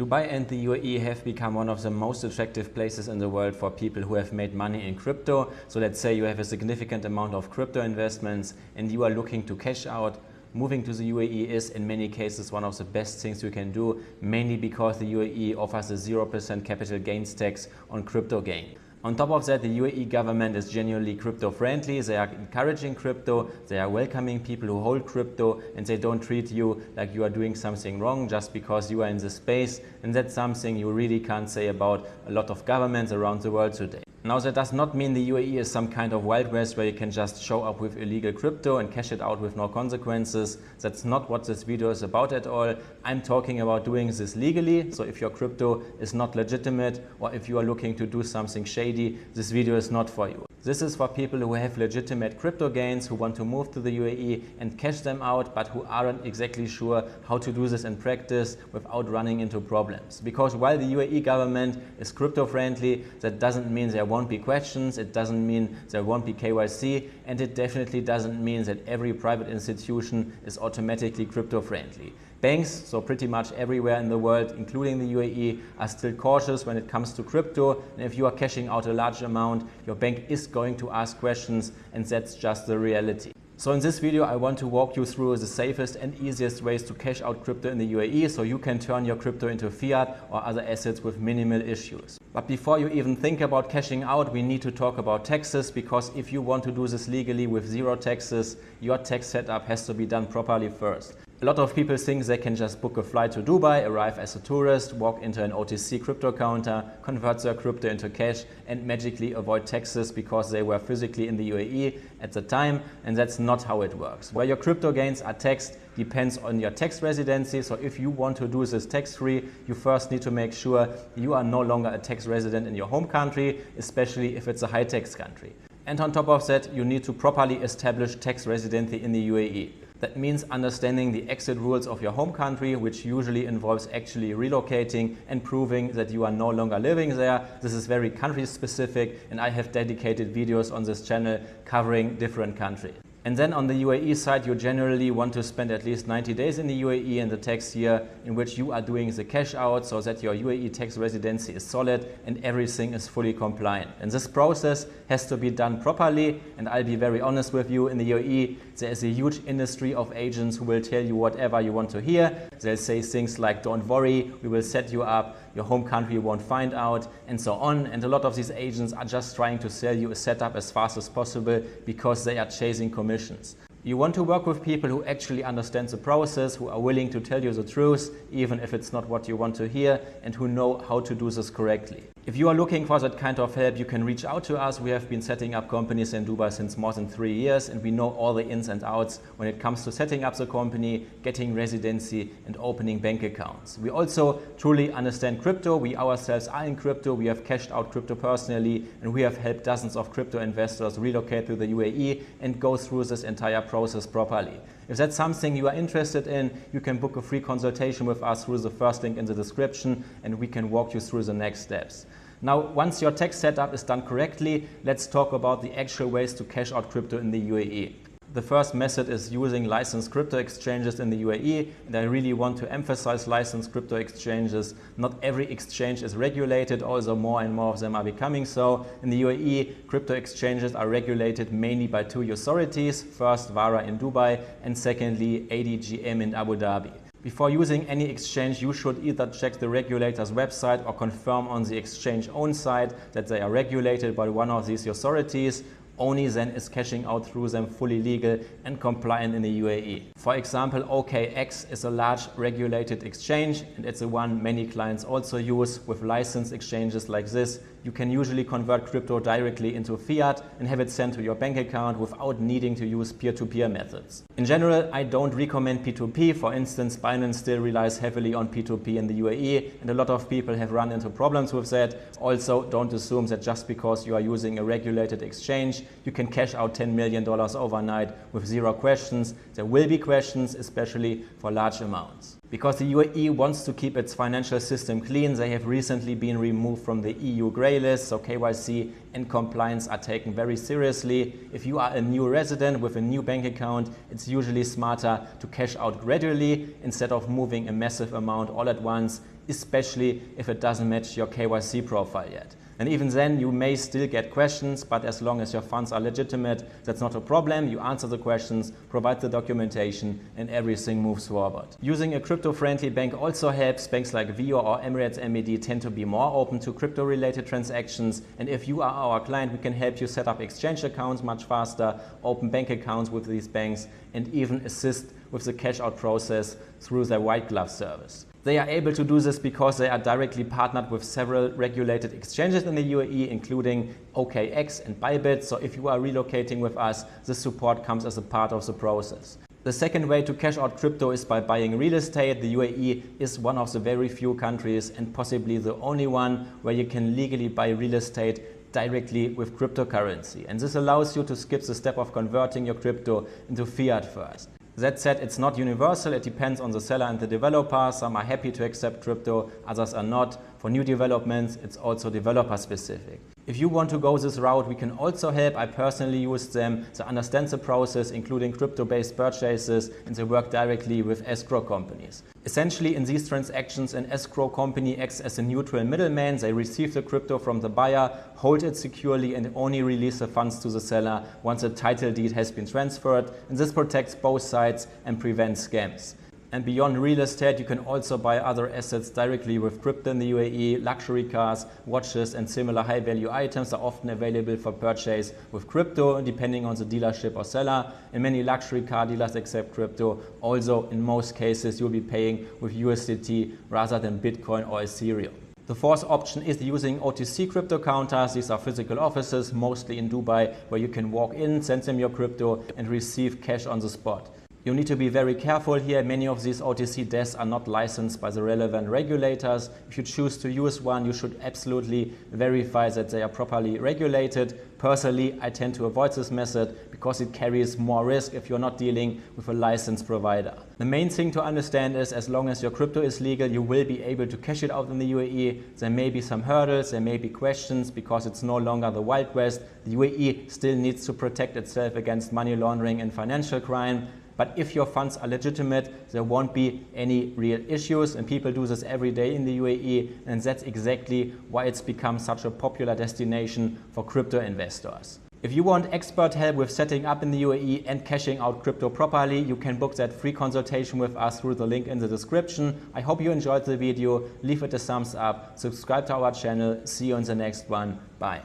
Dubai and the UAE have become one of the most attractive places in the world for people who have made money in crypto. So let's say you have a significant amount of crypto investments and you are looking to cash out. Moving to the UAE is in many cases one of the best things you can do, mainly because the UAE offers a 0% capital gains tax on crypto gain. On top of that, the UAE government is genuinely crypto friendly. They are encouraging crypto, they are welcoming people who hold crypto, and they don't treat you like you are doing something wrong just because you are in the space. And that's something you really can't say about a lot of governments around the world today. Now, that does not mean the UAE is some kind of Wild West where you can just show up with illegal crypto and cash it out with no consequences. That's not what this video is about at all. I'm talking about doing this legally. So if your crypto is not legitimate or if you are looking to do something shady, this video is not for you. This is for people who have legitimate crypto gains, who want to move to the UAE and cash them out, but who aren't exactly sure how to do this in practice without running into problems. Because while the UAE government is crypto friendly, that doesn't mean there won't be questions, it doesn't mean there won't be KYC, and it definitely doesn't mean that every private institution is automatically crypto friendly. Banks, so pretty much everywhere in the world, including the UAE, are still cautious when it comes to crypto. And if you are cashing out a large amount, your bank is going to ask questions, and that's just the reality. So in this video, I want to walk you through the safest and easiest ways to cash out crypto in the UAE so you can turn your crypto into fiat or other assets with minimal issues. But before you even think about cashing out, we need to talk about taxes, because if you want to do this legally with zero taxes, your tax setup has to be done properly first. A lot of people think they can just book a flight to Dubai, arrive as a tourist, walk into an OTC crypto counter, convert their crypto into cash and magically avoid taxes because they were physically in the UAE at the time, and that's not how it works. Where your crypto gains are taxed depends on your tax residency. So if you want to do this tax-free, you first need to make sure you are no longer a tax resident in your home country, especially if it's a high-tax country. And on top of that, you need to properly establish tax residency in the UAE. That means understanding the exit rules of your home country, which usually involves actually relocating and proving that you are no longer living there. This is very country specific, and I have dedicated videos on this channel covering different countries. And then on the UAE side, you generally want to spend at least 90 days in the UAE in the tax year in which you are doing the cash out, so that your UAE tax residency is solid and everything is fully compliant. And this process has to be done properly, and I'll be very honest with you, in the UAE there is a huge industry of agents who will tell you whatever you want to hear. They'll say things like, don't worry, we will set you up, your home country won't find out, and so on. And a lot of these agents are just trying to sell you a setup as fast as possible because they are chasing commissions. You want to work with people who actually understand the process, who are willing to tell you the truth, even if it's not what you want to hear, and who know how to do this correctly. If you are looking for that kind of help, you can reach out to us. We have been setting up companies in Dubai since more than 3 years, and we know all the ins and outs when it comes to setting up the company, getting residency, and opening bank accounts. We also truly understand crypto. We ourselves are in crypto. We have cashed out crypto personally, and we have helped dozens of crypto investors relocate to the UAE and go through this entire process properly. If that's something you are interested in, you can book a free consultation with us through the first link in the description, and we can walk you through the next steps. Now, once your tax setup is done correctly, let's talk about the actual ways to cash out crypto in the UAE. The first method is using licensed crypto exchanges in the UAE, and I really want to emphasize licensed crypto exchanges. Not every exchange is regulated, although more and more of them are becoming so. In the UAE, crypto exchanges are regulated mainly by two authorities, first VARA in Dubai and secondly ADGM in Abu Dhabi. Before using any exchange, you should either check the regulator's website or confirm on the exchange own site that they are regulated by one of these authorities. Only then is cashing out through them fully legal and compliant in the UAE. For example, OKX is a large regulated exchange, and it's the one many clients also use. With licensed exchanges like this, you can usually convert crypto directly into fiat and have it sent to your bank account without needing to use peer-to-peer methods. In general, I don't recommend P2P. For instance, Binance still relies heavily on P2P in the UAE, and a lot of people have run into problems with that. Also, don't assume that just because you are using a regulated exchange, you can cash out $10 million overnight with zero questions. There will be questions, especially for large amounts. Because the UAE wants to keep its financial system clean, they have recently been removed from the EU grey list, so KYC and compliance are taken very seriously. If you are a new resident with a new bank account, it's usually smarter to cash out gradually instead of moving a massive amount all at once, especially if it doesn't match your KYC profile yet. And even then, you may still get questions, but as long as your funds are legitimate, that's not a problem. You answer the questions, provide the documentation, and everything moves forward. Using a crypto-friendly bank also helps. Banks like Vio or Emirates MED tend to be more open to crypto-related transactions. And if you are our client, we can help you set up exchange accounts much faster, open bank accounts with these banks, and even assist with the cash out process through their white glove service. They are able to do this because they are directly partnered with several regulated exchanges in the UAE, including OKX and Bybit. So if you are relocating with us, this support comes as a part of the process. The second way to cash out crypto is by buying real estate. The UAE is one of the very few countries, and possibly the only one, where you can legally buy real estate directly with cryptocurrency. And this allows you to skip the step of converting your crypto into fiat first. That said, it's not universal. It depends on the seller and the developer. Some are happy to accept crypto, others are not. For new developments, it's also developer specific. If you want to go this route, we can also help. I personally use them. They understand the process, including crypto-based purchases, and they work directly with escrow companies. Essentially, in these transactions, an escrow company acts as a neutral middleman. They receive the crypto from the buyer, hold it securely, and only release the funds to the seller once the title deed has been transferred. And this protects both sides and prevents scams. And beyond real estate, you can also buy other assets directly with crypto in the UAE. Luxury cars, watches, and similar high-value items are often available for purchase with crypto, depending on the dealership or seller. And many luxury car dealers accept crypto. Also, in most cases, you'll be paying with USDT rather than Bitcoin or Ethereum. The fourth option is using OTC crypto counters. These are physical offices, mostly in Dubai, where you can walk in, send them your crypto, and receive cash on the spot. You need to be very careful here. Many of these OTC desks are not licensed by the relevant regulators. If you choose to use one, you should absolutely verify that they are properly regulated. Personally, I tend to avoid this method because it carries more risk if you're not dealing with a licensed provider. The main thing to understand is, as long as your crypto is legal, you will be able to cash it out in the UAE. There may be some hurdles, there may be questions because it's no longer the Wild West. The UAE still needs to protect itself against money laundering and financial crime. But if your funds are legitimate, there won't be any real issues, and people do this every day in the UAE, and that's exactly why it's become such a popular destination for crypto investors. If you want expert help with setting up in the UAE and cashing out crypto properly, you can book that free consultation with us through the link in the description. I hope you enjoyed the video. Leave it a thumbs up, subscribe to our channel. See you in the next one. Bye.